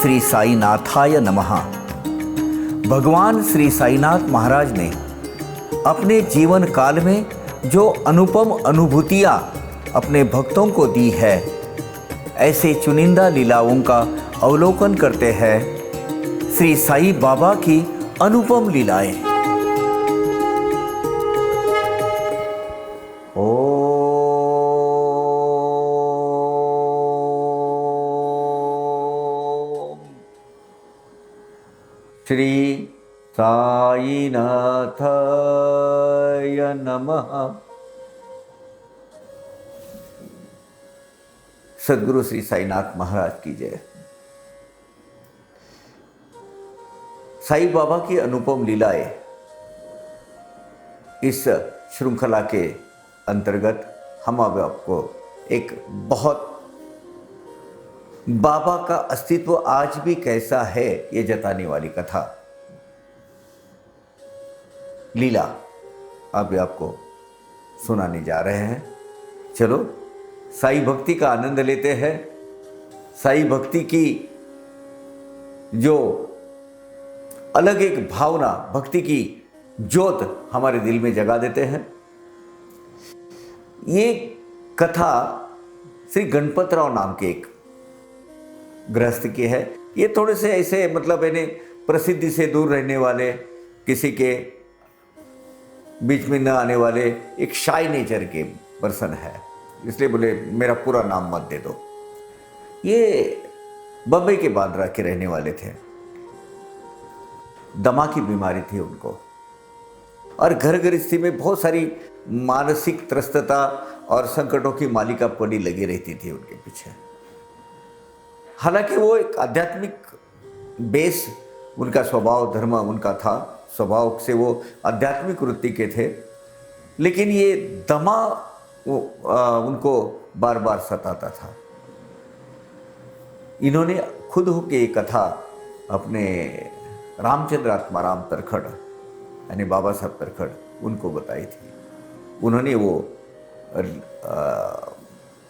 श्री साईनाथाय नमः। भगवान श्री साईनाथ महाराज ने अपने जीवन काल में जो अनुपम अनुभूतियाँ अपने भक्तों को दी है, ऐसे चुनिंदा लीलाओं का अवलोकन करते हैं श्री साईं बाबा की अनुपम लीलाएं। श्री साईनाथाय नमः। सद्गुरु श्री साईनाथ महाराज की जय। साईं बाबा की अनुपम लीलाएं इस श्रृंखला के अंतर्गत हम अब आपको एक बहुत बाबा का अस्तित्व आज भी कैसा है ये जताने वाली कथा लीला अब आपको सुनाने जा रहे हैं। चलो साईं भक्ति का आनंद लेते हैं। साईं भक्ति की जो अलग एक भावना, भक्ति की ज्योत हमारे दिल में जगा देते हैं। ये कथा श्री गणपतराव नाम के एक गृहस्थ की है। ये थोड़े से ऐसे मतलब इन्हें प्रसिद्धि से दूर रहने वाले, किसी के बीच में न आने वाले, एक शाय नेचर के पर्सन है, इसलिए बोले मेरा पूरा नाम मत दे दो। ये बम्बई के बांद्रा के रहने वाले थे। दमा की बीमारी थी उनको और घर गृहस्थी में बहुत सारी मानसिक त्रस्तता और संकटों की मालिका पड़ी लगी रहती थी उनके पीछे। हालांकि वो एक आध्यात्मिक बेस, उनका स्वभाव धर्म उनका था, स्वभाव से वो आध्यात्मिक वृत्ति के थे, लेकिन ये दमा उनको बार बार सताता था। इन्होंने खुद होकर ये कथा अपने रामचंद्र आत्माराम तरखड़ यानी बाबा साहब तरखड़ उनको बताई थी। उन्होंने वो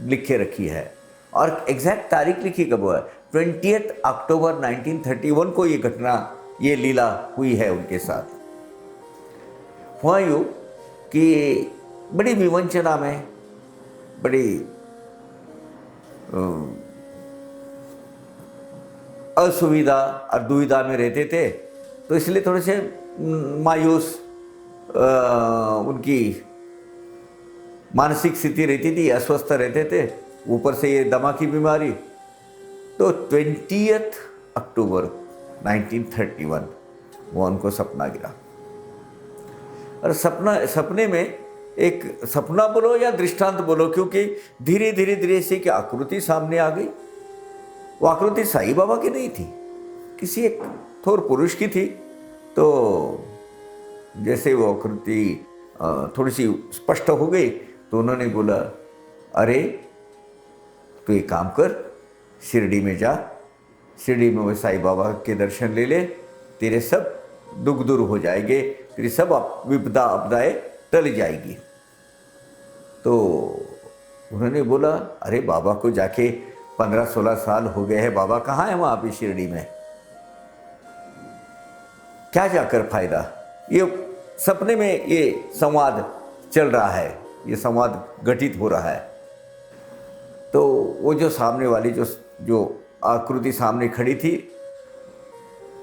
लिखे रखी है और एग्जैक्ट तारीख लिखी कब हुआ है, 20 अक्टूबर 1931 को ये घटना, ये लीला हुई है उनके साथ। हुआ यूँ कि बड़ी विवंचना में, बड़ी असुविधा और दुविधा में रहते थे, तो इसलिए थोड़े से मायूस उनकी मानसिक स्थिति रहती थी, अस्वस्थ रहते थे, ऊपर से ये दमा की बीमारी। तो 20 अक्टूबर 1931 वो उनको सपना गिरा और सपने में एक सपना बोलो या दृष्टांत बोलो, क्योंकि धीरे धीरे धीरे से कि आकृति सामने आ गई। वो आकृति साईं बाबा की नहीं थी, किसी एक थोर पुरुष की थी। तो जैसे वो आकृति थोड़ी सी स्पष्ट हो गई तो उन्होंने बोला, अरे तू एक काम कर, शिरडी में जा, शिरडी में वो साईं बाबा के दर्शन ले ले, तेरे सब दुख दूर हो जाएंगे, तेरी सब विपदा आपदाएं टल जाएगी। तो उन्होंने बोला, अरे बाबा को जाके 15-16 साल हो गए हैं, बाबा कहाँ है वहाँ पे शिरडी में, क्या जाकर फायदा। ये सपने में ये संवाद चल रहा है, ये संवाद घटित हो रहा है। तो वो जो सामने वाली जो आकृति सामने खड़ी थी,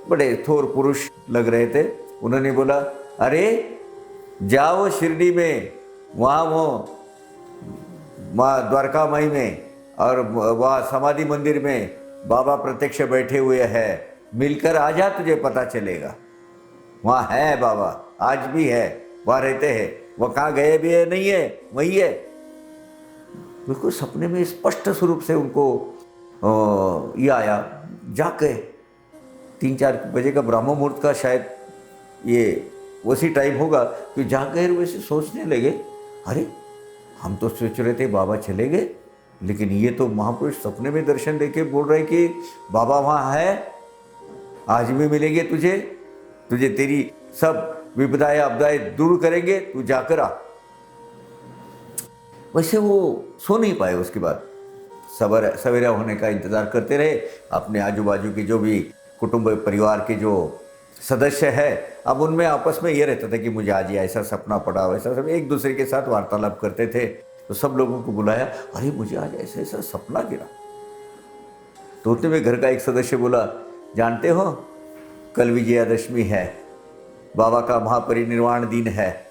बड़े थोर पुरुष लग रहे थे। उन्होंने बोला, अरे जाओ शिरडी में, वहाँ वो माँ द्वारका माई में और वहाँ समाधि मंदिर में बाबा प्रत्यक्ष बैठे हुए हैं, मिलकर आ जा, तुझे पता चलेगा। वहाँ है बाबा, आज भी है, वहाँ रहते हैं, वह कहाँ गए भी है, नहीं है, वही है। बिल्कुल सपने में स्पष्ट स्वरूप से उनको ये आया। जाके 3-4 बजे का ब्रह्म मुहूर्त का शायद ये उसी टाइम होगा कि जाकर वैसे सोचने लगे, अरे हम तो सोच रहे थे बाबा चले गए, लेकिन ये तो महापुरुष सपने में दर्शन देके बोल रहे कि बाबा वहाँ है, आज भी मिलेंगे तुझे, तुझे तेरी सब विपदाएं आपदाएं दूर करेंगे, तू जाकर आ। वैसे वो सो नहीं पाए। उसके बाद सवेरा होने का इंतज़ार करते रहे। अपने आजू बाजू के जो भी कुटुंब परिवार के जो सदस्य है, अब उनमें आपस में ये रहता था कि मुझे आज ये ऐसा सपना पड़ा, वैसा सब एक दूसरे के साथ वार्तालाप करते थे। तो सब लोगों को बुलाया, अरे मुझे आज ऐसा ऐसा सपना गिरा। तो उतने में घर का एक सदस्य बोला, जानते हो कल विजयादशमी है, बाबा का महापरिनिर्वाण दिन है,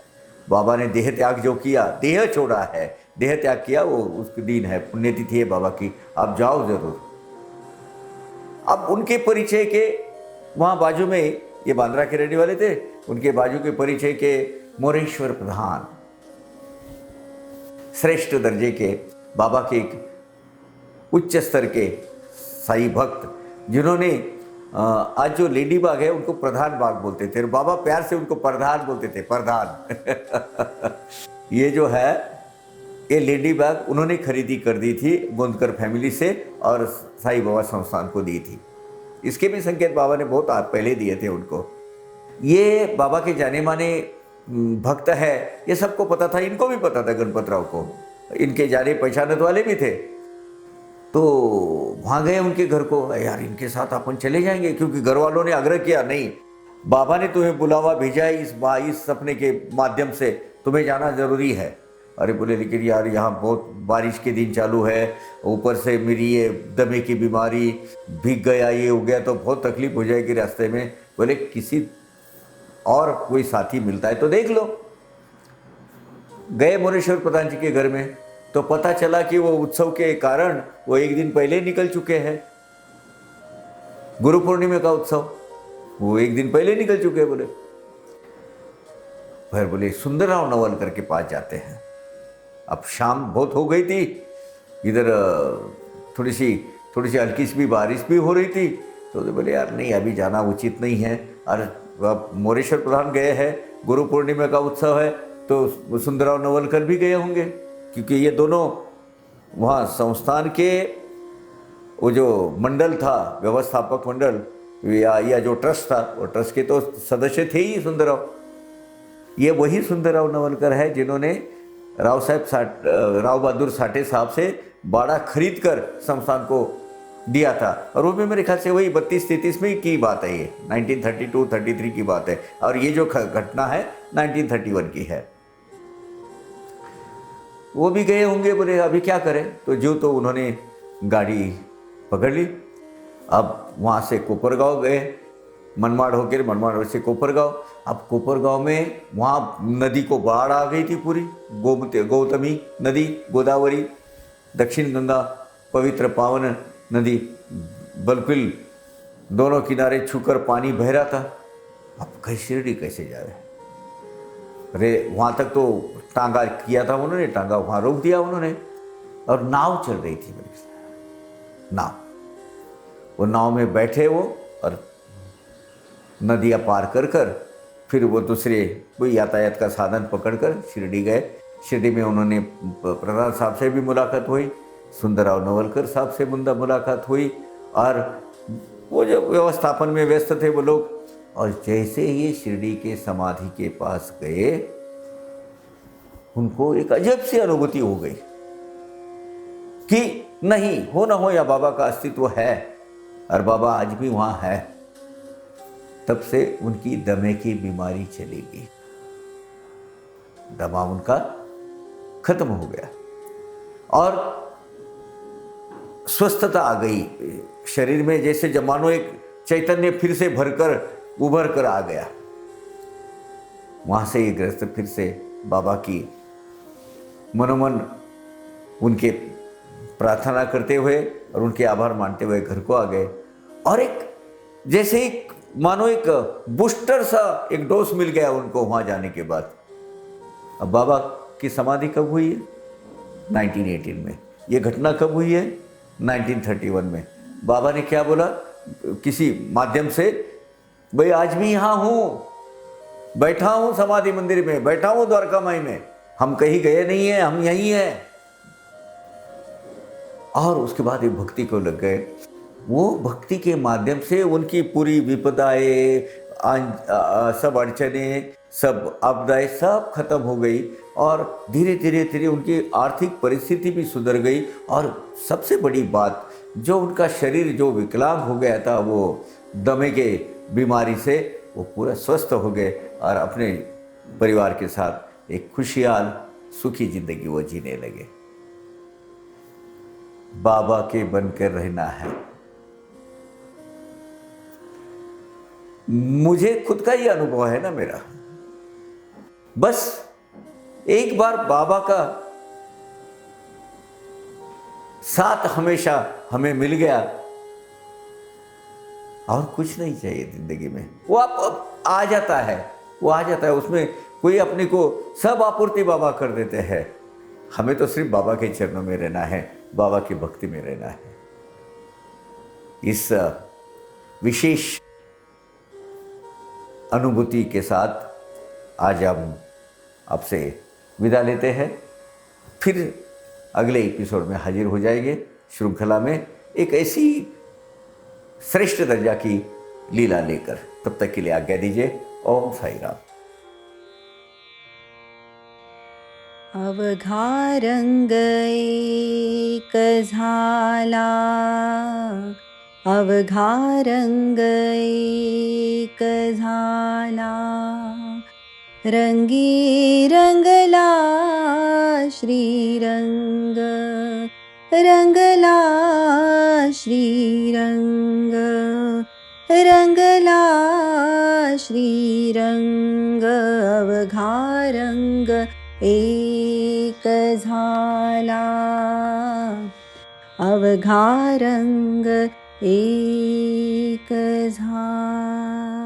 बाबा ने देह त्याग जो किया, देह छोड़ा है, देह त्याग किया, वो उसके दिन है, पुण्यतिथि है बाबा की, आप जाओ जरूर। अब उनके परिचय के वहाँ बाजू में, ये बांद्रा के रहने वाले थे, उनके बाजू के परिचय के मोरेश्वर प्रधान, श्रेष्ठ दर्जे के बाबा के एक उच्च स्तर के साई भक्त, जिन्होंने आज जो लेडी बाग है उनको प्रधान बाग बोलते थे, बाबा प्यार से उनको प्रधान बोलते थे, प्रधान। ये जो है ये लेडी बाग उन्होंने खरीदी कर दी थी गोंदकर फैमिली से और साई बाबा संस्थान को दी थी। इसके भी संकेत बाबा ने बहुत पहले दिए थे उनको। ये बाबा के जाने माने भक्त है, ये सबको पता था, इनको भी पता था, गणपत राव को, इनके जाने पहचानत वाले भी थे। तो वहाँ गए उनके घर को, यार इनके साथ अपन चले जाएंगे, क्योंकि घर वालों ने आग्रह किया, नहीं बाबा ने तुम्हें बुलावा भेजा है इस सपने के माध्यम से, तुम्हें जाना जरूरी है। अरे बोले लेकिन यार यहाँ बहुत बारिश के दिन चालू है, ऊपर से मेरी ये दमे की बीमारी, भीग गया, ये हो गया तो बहुत तकलीफ हो जाएगी रास्ते में। बोले किसी और कोई साथी मिलता है तो देख लो। गए मोरेश्वर प्रधान जी के घर में, तो पता चला कि वो उत्सव के कारण वो एक दिन पहले निकल चुके हैं, गुरु पूर्णिमा का उत्सव वो एक दिन पहले निकल चुके हैं। बोले फिर बोले सुंदरराव नवलकर के पास जाते हैं। अब शाम बहुत हो गई थी, इधर थोड़ी सी हल्की सी भी बारिश भी हो रही थी, तो बोले यार नहीं अभी जाना उचित नहीं है, और मोरेश्वर प्रधान गए हैं, गुरु पूर्णिमा का उत्सव है, तो सुंदरराव नवलकर भी गए होंगे, क्योंकि ये दोनों वहाँ संस्थान के वो जो मंडल था, व्यवस्थापक मंडल या जो ट्रस्ट था, वो ट्रस्ट के तो सदस्य थे ही सुंदरराव। ये वही सुंदरराव नवलकर है जिन्होंने राव बहादुर साठे साहब से बाड़ा खरीद कर संस्थान को दिया था, और वो भी मेरे ख्याल से वही 32-33 में की बात है, ये 1932-33 की बात है, और ये जो घटना है 1931 की है। वो भी गए होंगे। बोले अभी क्या करें, तो जो तो उन्होंने गाड़ी पकड़ ली। अब वहाँ से कोपरगांव गए, मनमाड़ होकर, मनमाड़ से कोपरगांव। अब कोपरगांव में वहाँ नदी को बाढ़ आ गई थी पूरी, गौतमी नदी, गोदावरी, दक्षिण गंगा, पवित्र पावन नदी, बिल्कुल दोनों किनारे छूकर पानी बह रहा था। अब शिरडी कैसे जा रहे हैं? अरे वहाँ तक तो टांगा किया था उन्होंने, टांगा वहाँ रोक दिया उन्होंने, और नाव चल रही थी मेरी नाव। वो नाव में बैठे वो, और नदियाँ पार कर फिर वो दूसरे कोई यातायात का साधन पकड़कर शिरडी गए। शिरडी में उन्होंने प्रधान साहब से भी मुलाकात हुई, सुंदरराव नवलकर साहब से मुलाकात हुई, और वो जो व्यवस्थापन में व्यस्त थे वो लोग। और जैसे ही शिरडी के समाधि के पास गए, उनको एक अजब सी अनुभूति हो गई कि नहीं, हो ना हो या बाबा का अस्तित्व है, और बाबा आज भी वहाँ है। तब से उनकी दमे की बीमारी चली गई, दमा उनका खत्म हो गया, और स्वस्थता आ गई शरीर में, जैसे जमानो एक चैतन्य फिर से भरकर उभर कर आ गया। वहाँ से ये ग्रस्त फिर से बाबा की मनोमन उनके प्रार्थना करते हुए और उनके आभार मानते हुए घर को आ गए। और एक जैसे एक मानो एक बूस्टर सा एक डोज मिल गया उनको वहाँ जाने के बाद। अब बाबा की समाधि कब हुई है? 1918 में। ये घटना कब हुई है? 1931 में। बाबा ने क्या बोला किसी माध्यम से, भाई आज भी यहाँ हूँ, बैठा हूँ समाधि मंदिर में, बैठा हूँ द्वारका माई में, हम कहीं गए नहीं हैं, हम यहीं हैं। और उसके बाद एक भक्ति को लग गए। वो भक्ति के माध्यम से उनकी पूरी विपदाएं, सब अड़चने सब आपदाएं सब खत्म हो गई और धीरे धीरे धीरे उनकी आर्थिक परिस्थिति भी सुधर गई। और सबसे बड़ी बात, जो उनका शरीर जो विकलांग हो गया था वो दमे के बीमारी से, वो पूरा स्वस्थ हो गए और अपने परिवार के साथ एक खुशहाल सुखी जिंदगी वो जीने लगे। बाबा के बनकर रहना है। मुझे खुद का ही अनुभव है ना मेरा, बस एक बार बाबा का साथ हमेशा हमें मिल गया और कुछ नहीं चाहिए जिंदगी में। वो आप आ जाता है, वो आ जाता है, उसमें कोई अपने को सब आपूर्ति बाबा कर देते हैं। हमें तो सिर्फ बाबा के चरणों में रहना है, बाबा की भक्ति में रहना है। इस विशेष अनुभूति के साथ आज हम आपसे विदा लेते हैं। फिर अगले एपिसोड में हाजिर हो जाएंगे श्रृंखला में एक ऐसी श्रेष्ठ दर्जा की लीला लेकर। तब तक के लिए आज्ञा दीजिए। ओम साई राम। अवघा रंग एक झाला, अवघा रंग एक झाला, रंगी रंगला श्रीरंग, रंगला श्रीरंग, रंगला श्रीरंग। अवघा रंग एक झाला, अवघा रंग एक झाला।